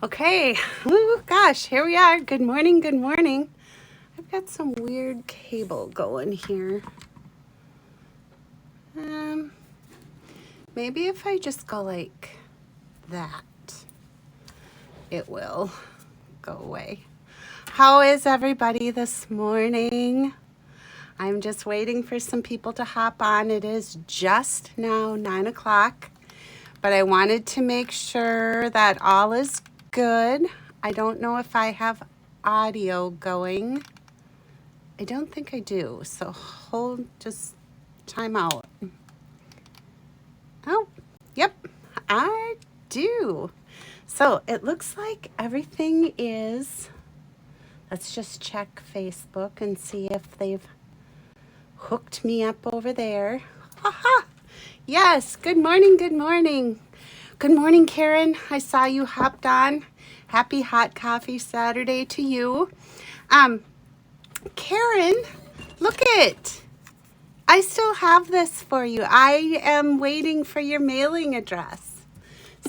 Okay, ooh, gosh, here we are. Good morning, good morning. I've got some weird cable going here. Maybe if I just go like that, it will go away. How is everybody this morning? I'm just waiting for some people to hop on. It is just now 9 o'clock, but I wanted to make sure that all is good. I don't know if I have audio going. I don't think I do, so just time out. Oh, yep, I do. So it looks like everything is, let's just check Facebook and see if they've hooked me up over there. Haha, yes, good morning, good morning. Good morning, Karen. I saw you hopped on. Happy Hot Coffee Saturday to you. Karen, look it. I still have this for you. I am waiting for your mailing address.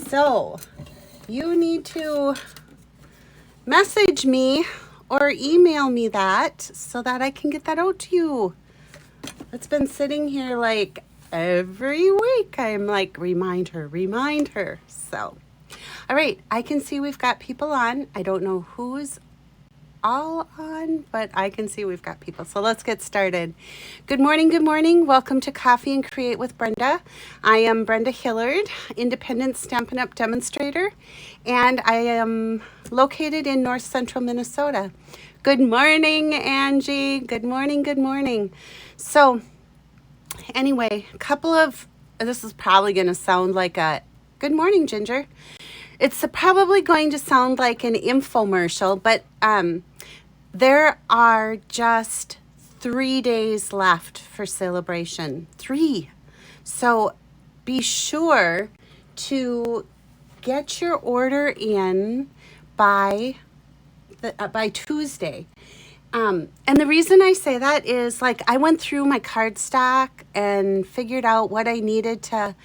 So you need to message me or email me that so that I can get that out to you. It's been sitting here like every week. I'm like, remind her. So, all right, I can see we've got people on. I don't know who's all on, but I can see we've got people. So let's get started. Good morning, good morning. Welcome to Coffee and Create with Brenda. I am Brenda Hillard, independent Stampin' Up! Demonstrator, and I am located in north central Minnesota. Good morning, Angie. Good morning, good morning. So anyway, this is probably going to sound like a, good morning, Ginger. It's probably going to sound like an infomercial, but there are just 3 days left for celebration. 3. So be sure to get your order in by Tuesday. And the reason I say that is, like, I went through my cardstock and figured out what I needed to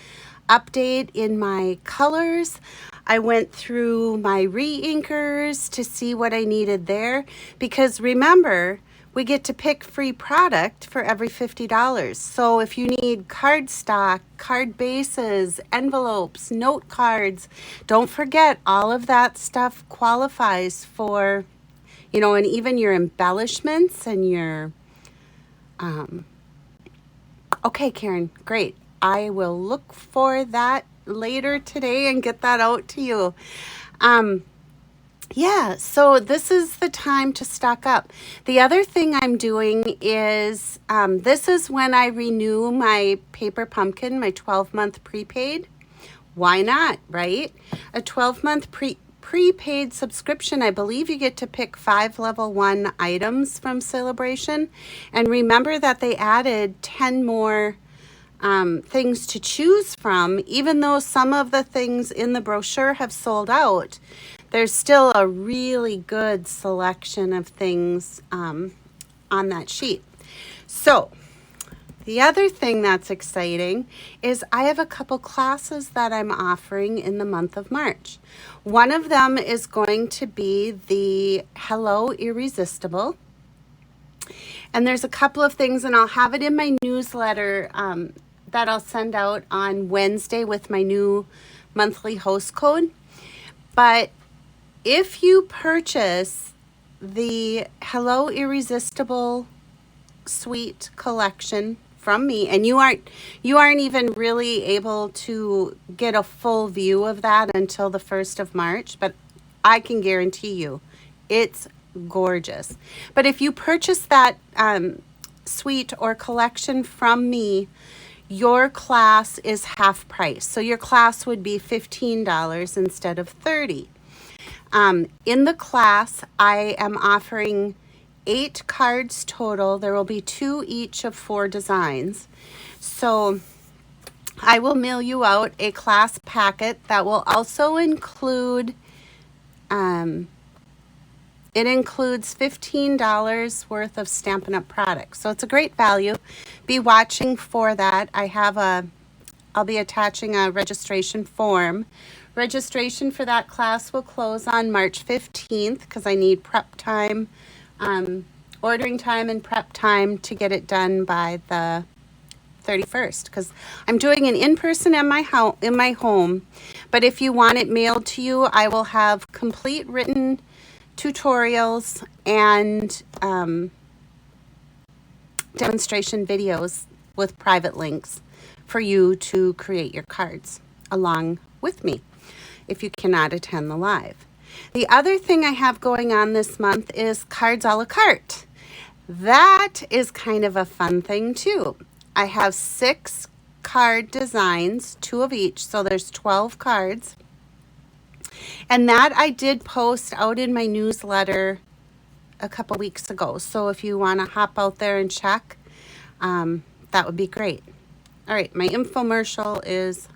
update in my colors. I went through my re-inkers to see what I needed there, because remember, we get to pick free product for every $50. So if you need cardstock, card bases, envelopes, note cards, don't forget all of that stuff qualifies for, and even your embellishments and your, okay, Karen, great. I will look for that later today and get that out to you. Yeah, so this is the time to stock up. The other thing I'm doing is, this is when I renew my paper pumpkin, my 12-month prepaid. Why not, right? A 12-month prepaid subscription, I believe you get to pick 5 level 1 items from Celebration. And remember that they added 10 more things to choose from. Even though some of the things in the brochure have sold out, there's still a really good selection of things on that sheet. So the other thing that's exciting is I have a couple classes that I'm offering in the month of March. One of them is going to be the Hello Irresistible. And there's a couple of things, and I'll have it in my newsletter that I'll send out on Wednesday with my new monthly host code. But if you purchase the Hello Irresistible Suite collection from me, and you aren't even really able to get a full view of that until the 1st of March, but I can guarantee you it's gorgeous. But if you purchase that suite or collection from me, your class is half price. So your class would be $15 instead of $30. In the class, I am offering 8 cards total. There will be 2 each of 4 designs. So I will mail you out a class packet that will also include, it includes $15 worth of Stampin' Up! Products. So it's a great value. Be watching for that. I have a I'll be attaching a registration form. Registration for that class will close on March 15th because I need prep time, ordering time and prep time to get it done by the 31st because I'm doing an in-person in my home. But if you want it mailed to you, I will have complete written tutorials and demonstration videos with private links for you to create your cards along with me if you cannot attend the live. The other thing I have going on this month is cards a la carte. That is kind of a fun thing too. I have 6 card designs, 2 of each, so there's 12 cards. And that I did post out in my newsletter a couple weeks ago. So if you want to hop out there and check, that would be great. All right, my infomercial is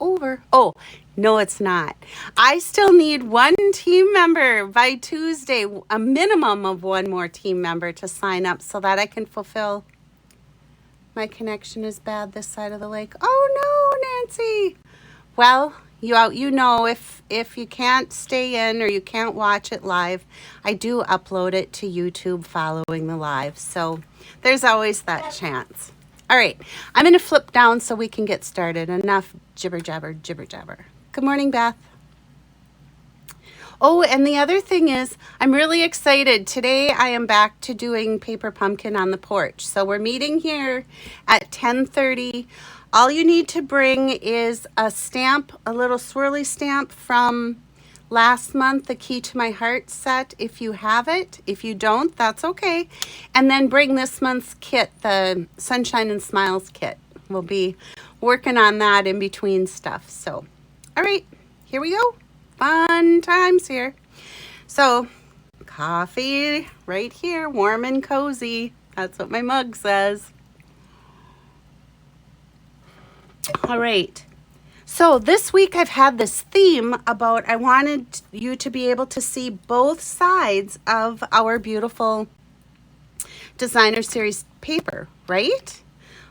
over. Oh, no, it's not. I still need 1 team member by Tuesday, a minimum of 1 more team member to sign up so that I can fulfill. My connection is bad this side of the lake. Oh no, Nancy. Well, you know, if you can't stay in or you can't watch it live, I do upload it to YouTube following the live. So there's always that chance. All right, I'm going to flip down so we can get started. Enough jibber jabber, jibber jabber. Good morning, Beth. Oh, and the other thing is, I'm really excited. Today I am back to doing Paper Pumpkin on the porch. So we're meeting here at 10:30. All you need to bring is a stamp, a little swirly stamp from last month, the Key to My Heart set, if you have it. If you don't, that's okay. And then bring this month's kit, the Sunshine and Smiles kit. We'll be working on that in between stuff. So, all right, here we go. Fun times here. So, coffee right here, warm and cozy. That's what my mug says. All right. So this week I've had this theme about I wanted you to be able to see both sides of our beautiful designer series paper, right?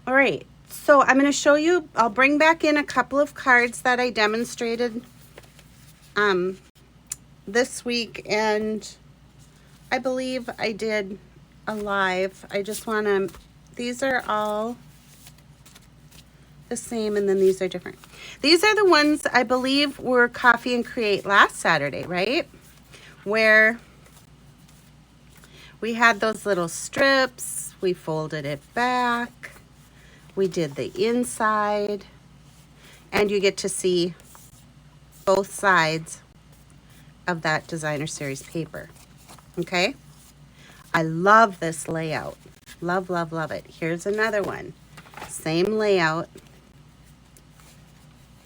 All right. So I'm going to show you, I'll bring back in a couple of cards that I demonstrated this week, and I believe I did a live. I just want to, these are all the same, and then these are different. These are the ones I believe were Coffee and Create last Saturday, right? Where we had those little strips, we folded it back, we did the inside, and you get to see both sides of that designer series paper. Okay? I love this layout. Love, love, love it. Here's another one. Same layout.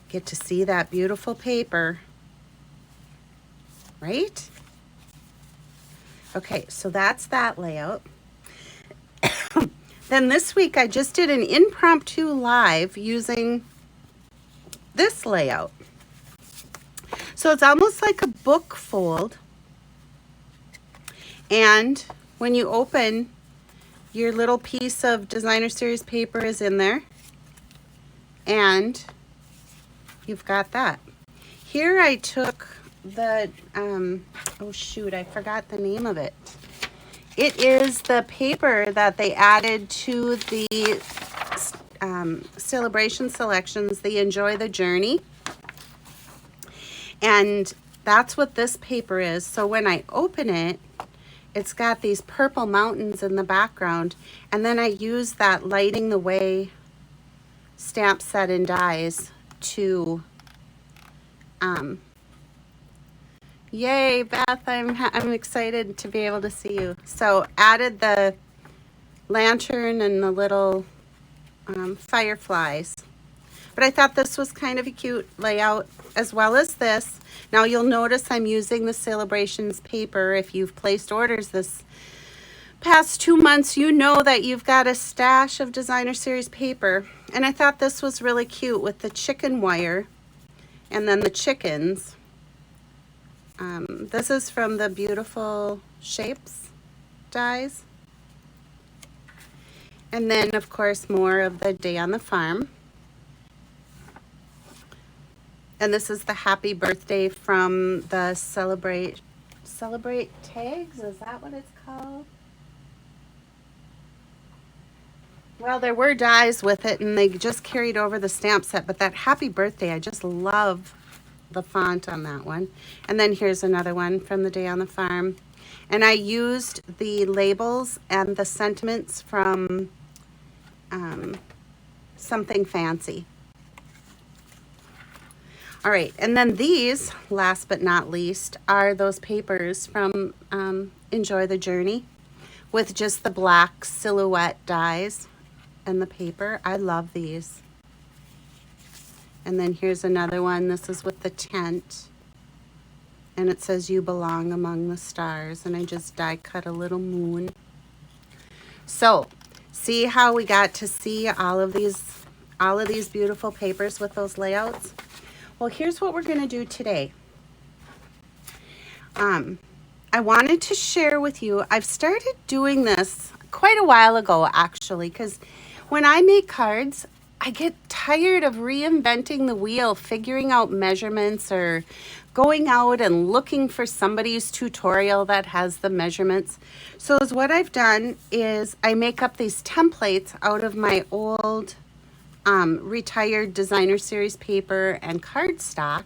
Get to see that beautiful paper, right? Okay, so that's that layout. Then this week I just did an impromptu live using this layout. So it's almost like a book fold. And when you open, your little piece of designer series paper is in there. And you've got that. Here I took the, oh shoot, I forgot the name of it. It is the paper that they added to the celebration selections, the Enjoy the Journey. And that's what this paper is. So when I open it, it's got these purple mountains in the background. And then I use that Lighting the Way stamp set and dies to, yay, Beth, I'm excited to be able to see you. So added the lantern and the little fireflies. But I thought this was kind of a cute layout, as well as this. Now you'll notice I'm using the Celebrations paper. If you've placed orders this past 2 months, you know that you've got a stash of designer series paper. And I thought this was really cute with the chicken wire and then the chickens. This is from the Beautiful Shapes dies. And then, of course, more of the Day on the Farm. And this is the happy birthday from the Celebrate tags. Is that what it's called? Well, there were dies with it, and they just carried over the stamp set. But that happy birthday, I just love the font on that one. And then here's another one from the day on the farm. And I used the labels and the sentiments from Something Fancy. All right, and then these, last but not least, are those papers from Enjoy the Journey with just the black silhouette dies and the paper. I love these. And then here's another one. This is with the tent. And it says, "You belong among the stars." And I just die cut a little moon. So, see how we got to see all of these beautiful papers with those layouts? Well, here's what we're going to do today. I wanted to share with you, I've started doing this quite a while ago, actually, because when I make cards, I get tired of reinventing the wheel, figuring out measurements or going out and looking for somebody's tutorial that has the measurements. So what I've done is I make up these templates out of my old retired designer series paper and cardstock,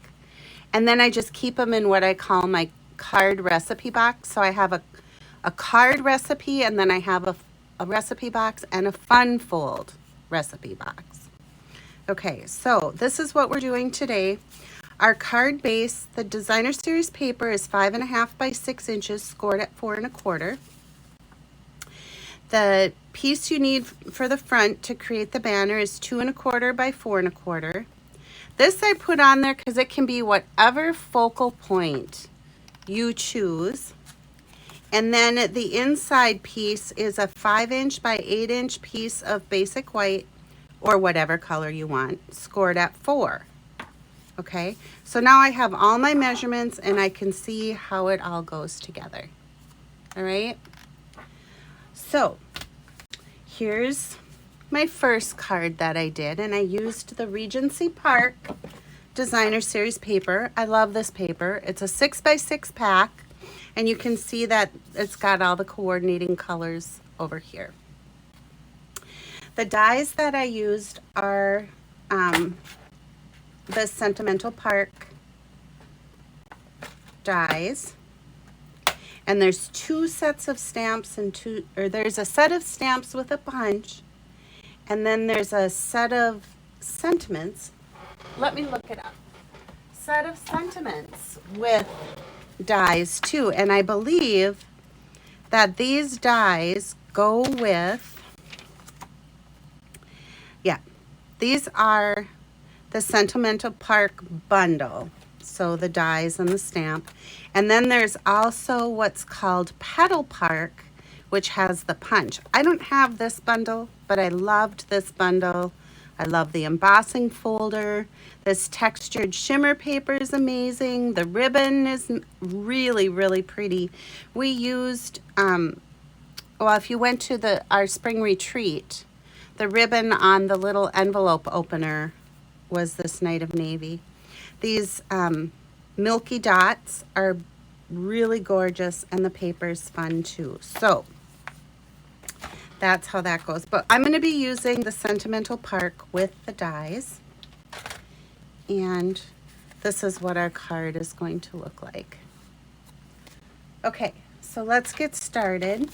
and then I just keep them in what I call my card recipe box. So I have a card recipe, and then I have a recipe box and a fun fold recipe box. Okay, so this is what we're doing today. Our card base, the designer series paper, is 5.5 by 6 inches, scored at 4 1/4. The piece you need for the front to create the banner is 2 1/4 by 4 1/4. This I put on there because it can be whatever focal point you choose. And then the inside piece is a 5-inch by 8-inch piece of basic white, or whatever color you want, scored at 4. Okay, so now I have all my measurements and I can see how it all goes together. All right. So here's my first card that I did, and I used the Regency Park designer series paper. I love this paper. It's a 6 by 6 pack, and you can see that it's got all the coordinating colors over here. The dies that I used are the Sentimental Park dies. And there's 2 sets of stamps and there's a set of stamps with a punch, and then there's a set of sentiments. Let me look it up. Set of sentiments with dies too. And I believe that these dies go with, yeah, these are the Sentimental Park bundle. So the dies and the stamp. And then there's also what's called Petal Park, which has the punch. I don't have this bundle, but I loved this bundle. I love the embossing folder. This textured shimmer paper is amazing. The ribbon is really, really pretty. We used, well, if you went to our spring retreat, the ribbon on the little envelope opener was this Night of Navy. These milky dots are really gorgeous, and the paper is fun too. So that's how that goes. But I'm going to be using the Sentimental Park with the dies. And this is what our card is going to look like. Okay, so let's get started.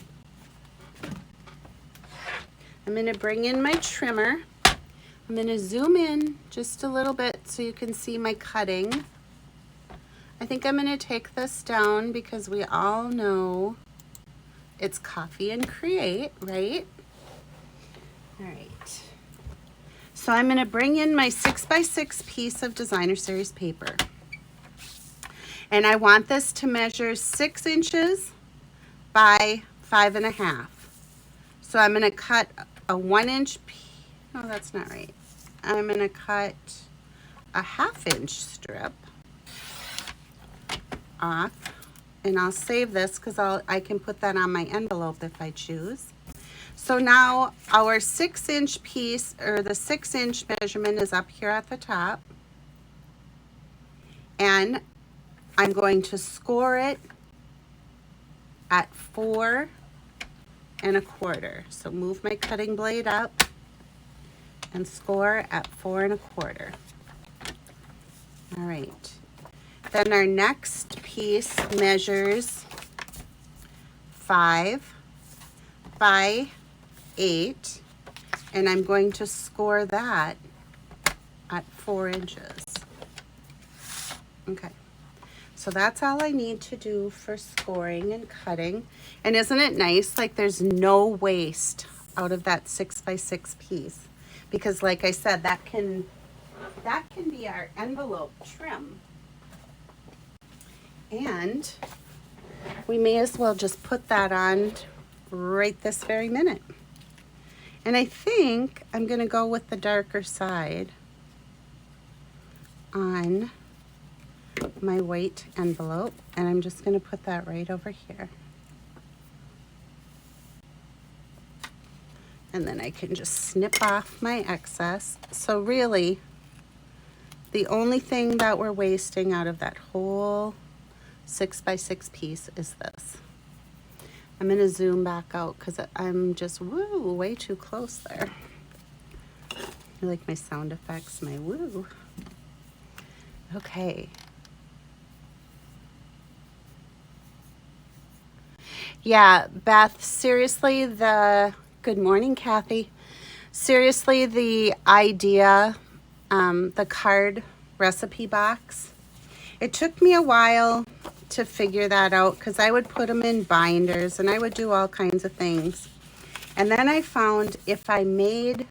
I'm going to bring in my trimmer. I'm going to zoom in just a little bit so you can see my cutting. I think I'm going to take this down because we all know it's Copy and Create, right? All right. So I'm going to bring in my 6 by 6 piece of designer series paper. And I want this to measure 6 inches by 5.5. So I'm going to cut a 1-inch piece. Oh, that's not right. I'm going to cut a 1/2-inch strip off, and I'll save this because I can put that on my envelope if I choose. So now our 6-inch piece, or the 6-inch measurement, is up here at the top. and I'm going to score it at 4 1/4. So move my cutting blade up and score at 4 1/4. All right. Then our next piece measures 5 by 8, and I'm going to score that at 4 inches. Okay. So that's all I need to do for scoring and cutting. And isn't it nice? Like there's no waste out of that 6 by 6 piece. Because like I said, that can be our envelope trim. And we may as well just put that on right this very minute. And I think I'm going to go with the darker side on my white envelope, and I'm just going to put that right over here. And then I can just snip off my excess. So really, the only thing that we're wasting out of that whole 6 by 6 piece is this. I'm going to zoom back out because I'm just way too close there. I like my sound effects, my woo. Okay. Yeah, Beth, seriously, good morning, Kathy. Seriously, the idea, the card recipe box, it took me a while to figure that out because I would put them in binders and I would do all kinds of things. And then I found if I made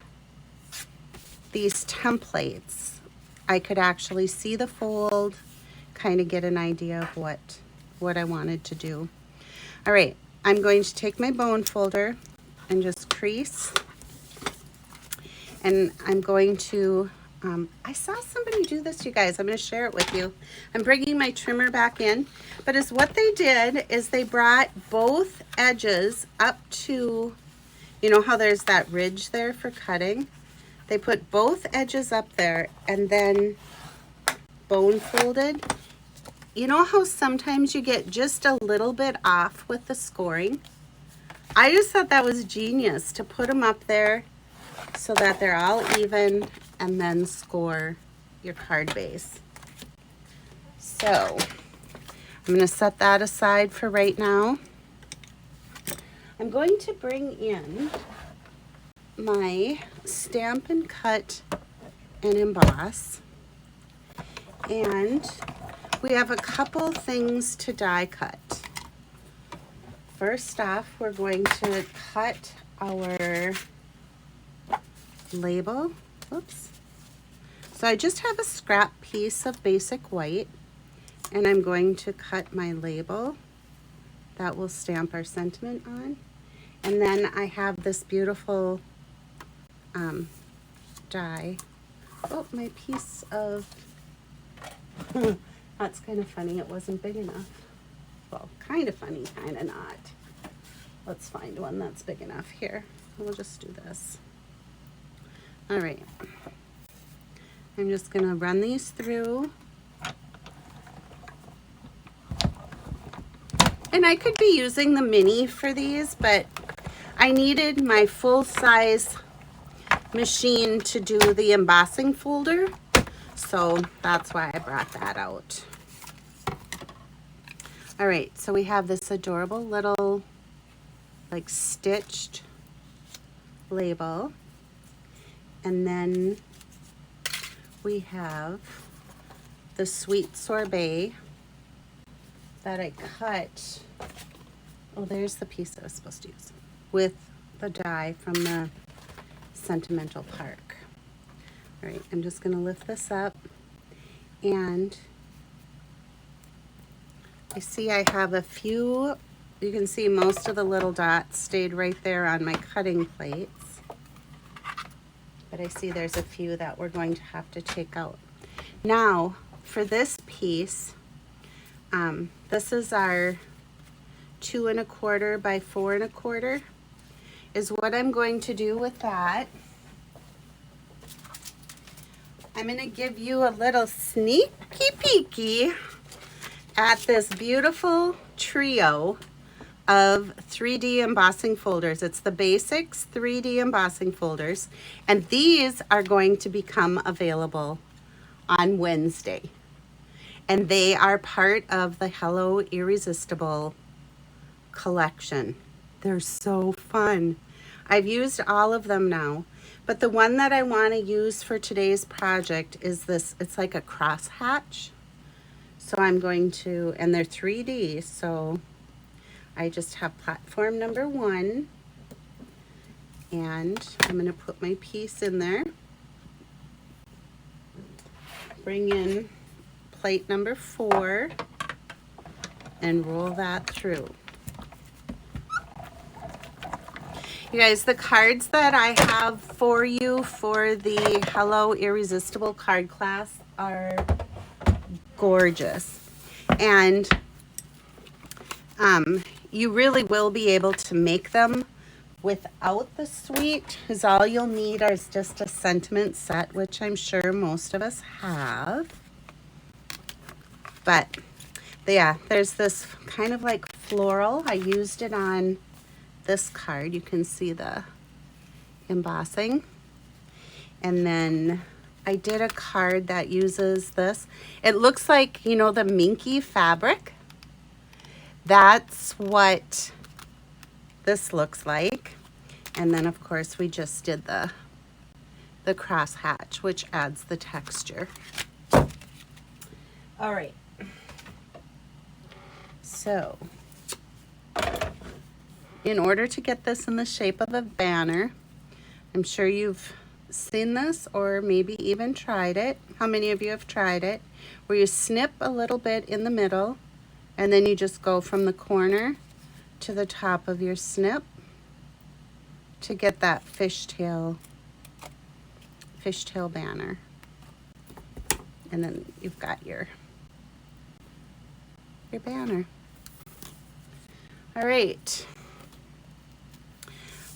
these templates, I could actually see the fold, kind of get an idea of what I wanted to do. All right, I'm going to take my bone folder and just crease. And I'm going to, I saw somebody do this, you guys. I'm going to share it with you. I'm bringing my trimmer back in. But what they did is they brought both edges up to, you know how there's that ridge there for cutting? They put both edges up there and then bone folded. You know how sometimes you get just a little bit off with the scoring? I just thought that was genius to put them up there so that they're all even and then score your card base. So I'm going to set that aside for right now. I'm going to bring in my Stamp and Cut and Emboss, and we have a couple things to die cut. First off, we're going to cut our label. Oops. So I just have a scrap piece of basic white, and I'm going to cut my label that will stamp our sentiment on. And then I have this beautiful die. Oh, my piece of, that's kind of funny, it wasn't big enough. Well, kind of funny, kind of not. Let's find one that's big enough here. We'll just do this. All right. I'm just gonna run these through. And I could be using the mini for these, but I needed my full-size machine to do the embossing folder, so that's why I brought that out. All right, so we have this adorable little like stitched label, and then we have the sweet sorbet that I cut. Oh, there's the piece I was supposed to use with the die from the Sentimental Park. All right, I'm just gonna lift this up, and I see I have a few, you can see most of the little dots stayed right there on my cutting plates, but I see there's a few that we're going to have to take out. Now, for this piece, this is our 2 1/4 by 4 1/4 is what I'm going to do with that. I'm going to give you a little sneaky peeky at this beautiful trio of 3D embossing folders. It's the Basics 3D embossing folders, and these are going to become available on Wednesday. And they are part of the Hello Irresistible collection. They're so fun. I've used all of them now, but the one that I want to use for today's project is this. It's like a crosshatch. So I'm going to, and they're 3D, so I just have platform number 1, and I'm going to put my piece in there. Bring in plate number 4 and roll that through. You guys, the cards that I have for you for the Hello Irresistible card class are gorgeous. And you really will be able to make them without the suite, because all you'll need is just a sentiment set, which I'm sure most of us have. But yeah, there's this kind of like floral. I used it on this card. You can see the embossing. And then I did a card that uses this. It looks like, you know, the minky fabric. That's what this looks like. And then of course we just did the crosshatch, which adds the texture. All right. So in order to get this in the shape of a banner, I'm sure you've seen this or maybe even tried it. How many of you have tried it? Where you snip a little bit in the middle and then you just go from the corner to the top of your snip to get that fishtail banner. And then you've got your banner. All right.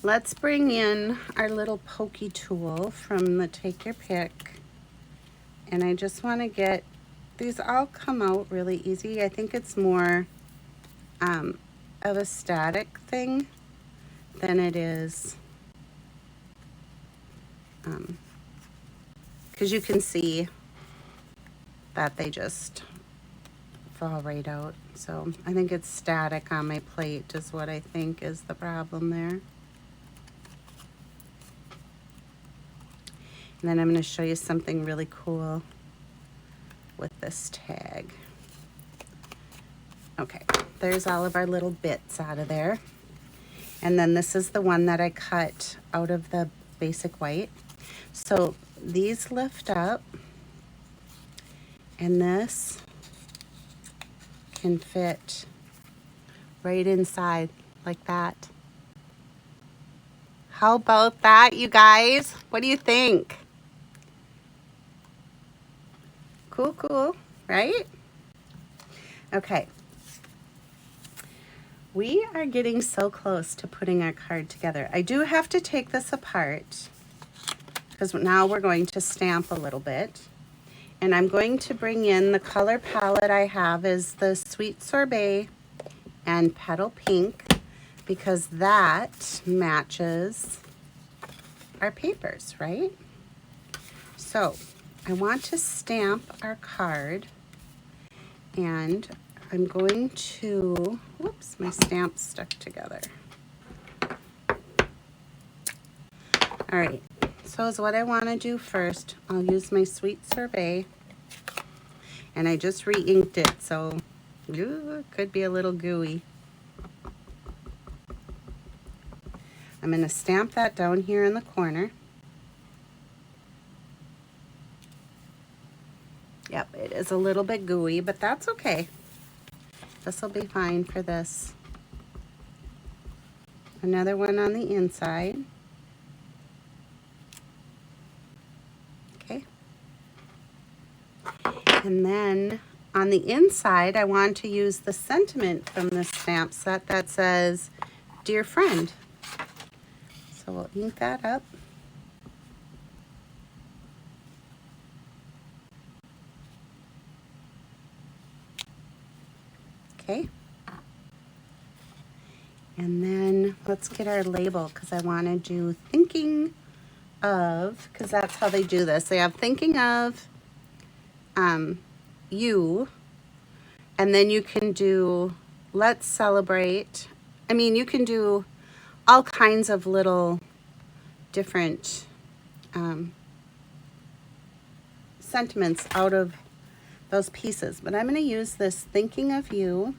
Let's bring in our little pokey tool from the Take Your Pick. And I just want to get, these all come out really easy. I think it's more of a static thing than it is, because you can see that they just fall right out. So I think it's static on my plate is what I think is the problem there. And then I'm going to show you something really cool with this tag. Okay, there's all of our little bits out of there. And then this is the one that I cut out of the basic white. So these lift up, and this can fit right inside like that. How about that, you guys? What do you think? Cool, cool, right? Okay. We are getting so close to putting our card together. I do have to take this apart because now we're going to stamp a little bit. And I'm going to bring in the color palette I have is the Sweet Sorbet and Petal Pink, because that matches our papers, right? So I want to stamp our card, and I'm going to, whoops, my stamps stuck together. All right, so is what I want to do first. I'll use my Sweet Sorbet, and I just re-inked it, so it could be a little gooey. I'm going to stamp that down here in the corner. Yep, it is a little bit gooey, but that's okay. This will be fine for this. Another one on the inside. Okay. And then on the inside, I want to use the sentiment from this stamp set that says, "Dear friend." So we'll ink that up. okay? And then let's get our label, because I want to do thinking of, because that's how they do this. They have thinking of you, and then you can do let's celebrate. I mean, you can do all kinds of little different sentiments out of those pieces. But I'm going to use this thinking of you,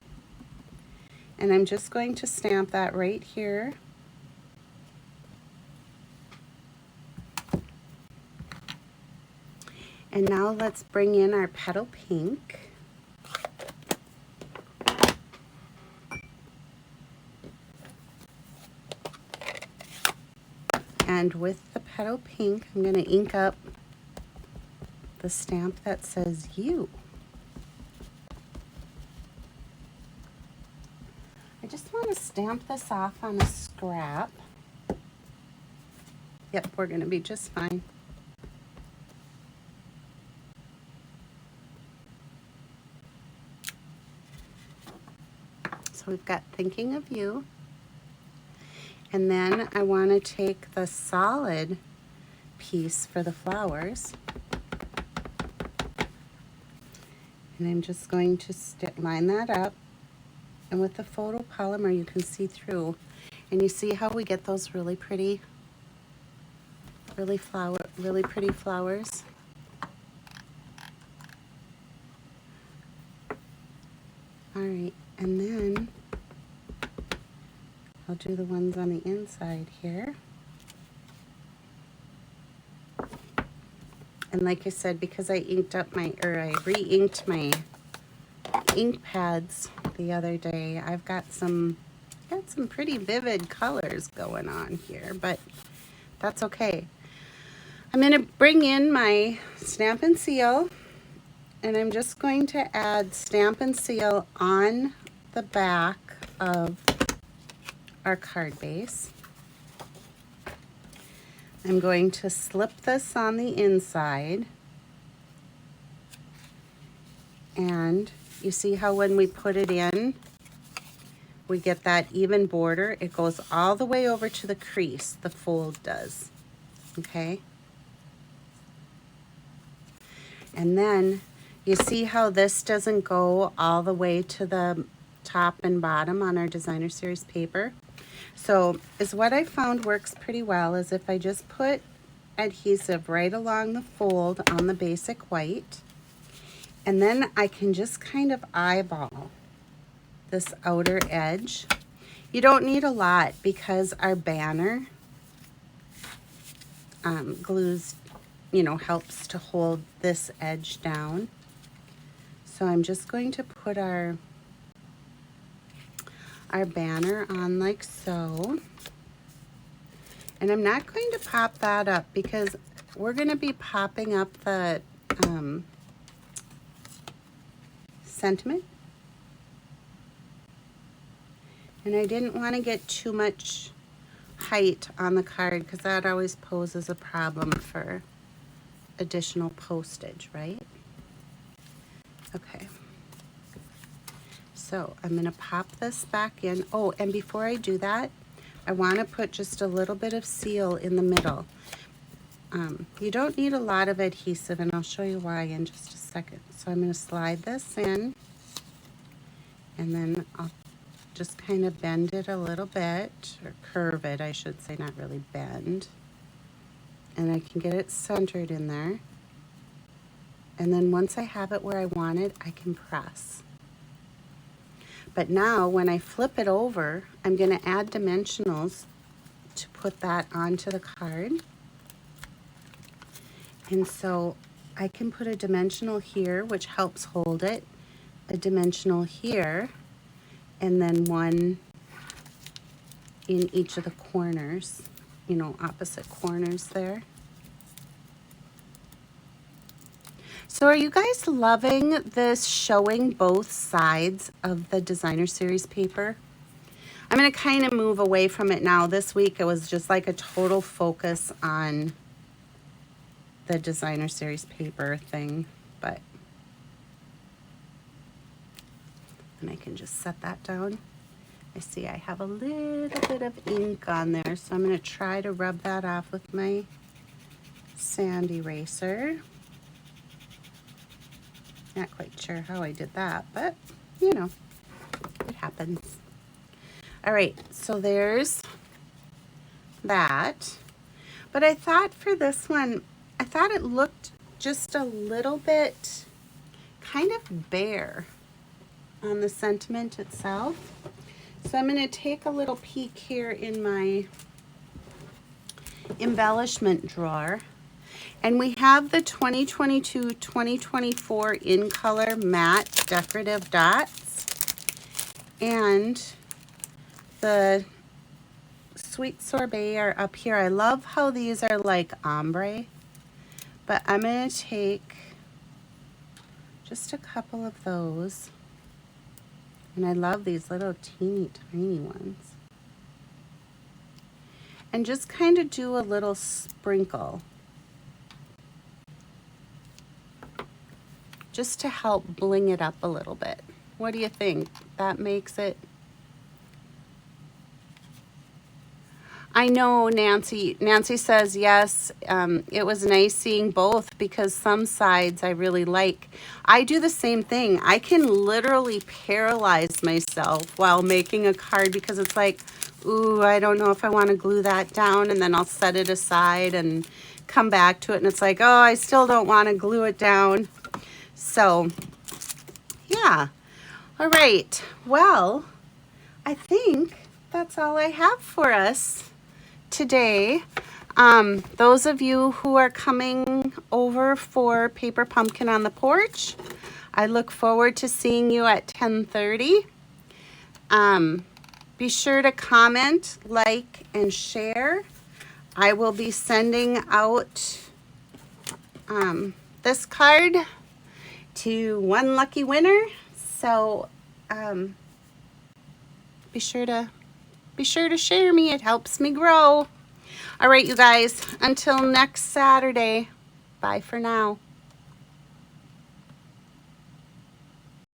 and I'm just going to stamp that right here. And now let's bring in our petal pink. And with the petal pink, I'm going to ink up the stamp that says you. I just want to stamp this off on a scrap. Yep, we're going to be just fine. So we've got thinking of you. And then I want to take the solid piece for the flowers. And I'm just going to line that up. And with the photopolymer, you can see through. And you see how we get those really pretty, really pretty flowers. All right, and then I'll do the ones on the inside here. And like I said, because I re-inked my ink pads the other day, I've got some pretty vivid colors going on here, but that's okay. I'm going to bring in my Stamp and Seal, and I'm just going to add Stamp and Seal on the back of our card base. I'm going to slip this on the inside, and you see how when we put it in, we get that even border. It goes all the way over to the crease, the fold does, okay? And then you see how this doesn't go all the way to the top and bottom on our designer series paper. So is what I found works pretty well is if I just put adhesive right along the fold on the basic white, and then I can just kind of eyeball this outer edge. You don't need a lot because our banner glues, helps to hold this edge down. So I'm just going to put our banner on like so. And I'm not going to pop that up because we're going to be popping up the sentiment. And I didn't want to get too much height on the card because that always poses a problem for additional postage, right? Okay. So I'm going to pop this back in. Oh, and before I do that, I want to put just a little bit of seal in the middle. You don't need a lot of adhesive, and I'll show you why in just a second. So I'm going to slide this in, and then I'll just kind of bend it a little bit, or curve it, I should say, not really bend. And I can get it centered in there. And then once I have it where I want it, I can press. But now when I flip it over, I'm going to add dimensionals to put that onto the card. And so I can put a dimensional here, which helps hold it, a dimensional here, and then one in each of the corners, opposite corners there. So are you guys loving this showing both sides of the designer series paper? I'm going to kind of move away from it now. This week it was just like a total focus on the designer series paper thing, but and I can just set that down. I see I have a little bit of ink on there, so I'm going to try to rub that off with my sand eraser. Not quite sure how I did that, but you know, it happens. All right, so there's that. But I thought for this one, I thought it looked just a little bit kind of bare on the sentiment itself. So I'm going to take a little peek here in my embellishment drawer. And we have the 2022-2024 in color matte decorative dots and the Sweet Sorbet are up here. I love how these are like ombre, but I'm going to take just a couple of those. And I love these little teeny tiny ones. And just kind of do a little sprinkle, just to help bling it up a little bit. What do you think? That makes it... I know Nancy says yes, it was nice seeing both because some sides I really like. I do the same thing. I can literally paralyze myself while making a card because it's like, ooh, I don't know if I want to glue that down, and then I'll set it aside and come back to it and it's like, oh, I still don't want to glue it down. So yeah. All right, well, I think that's all I have for us today. Those of you who are coming over for Paper Pumpkin on the Porch, I look forward to seeing you at 10:30. Be sure to comment, like, and share. I will be sending out this card to one lucky winner. So be sure to share me. It helps me grow. All right, you guys, until next Saturday, bye for now.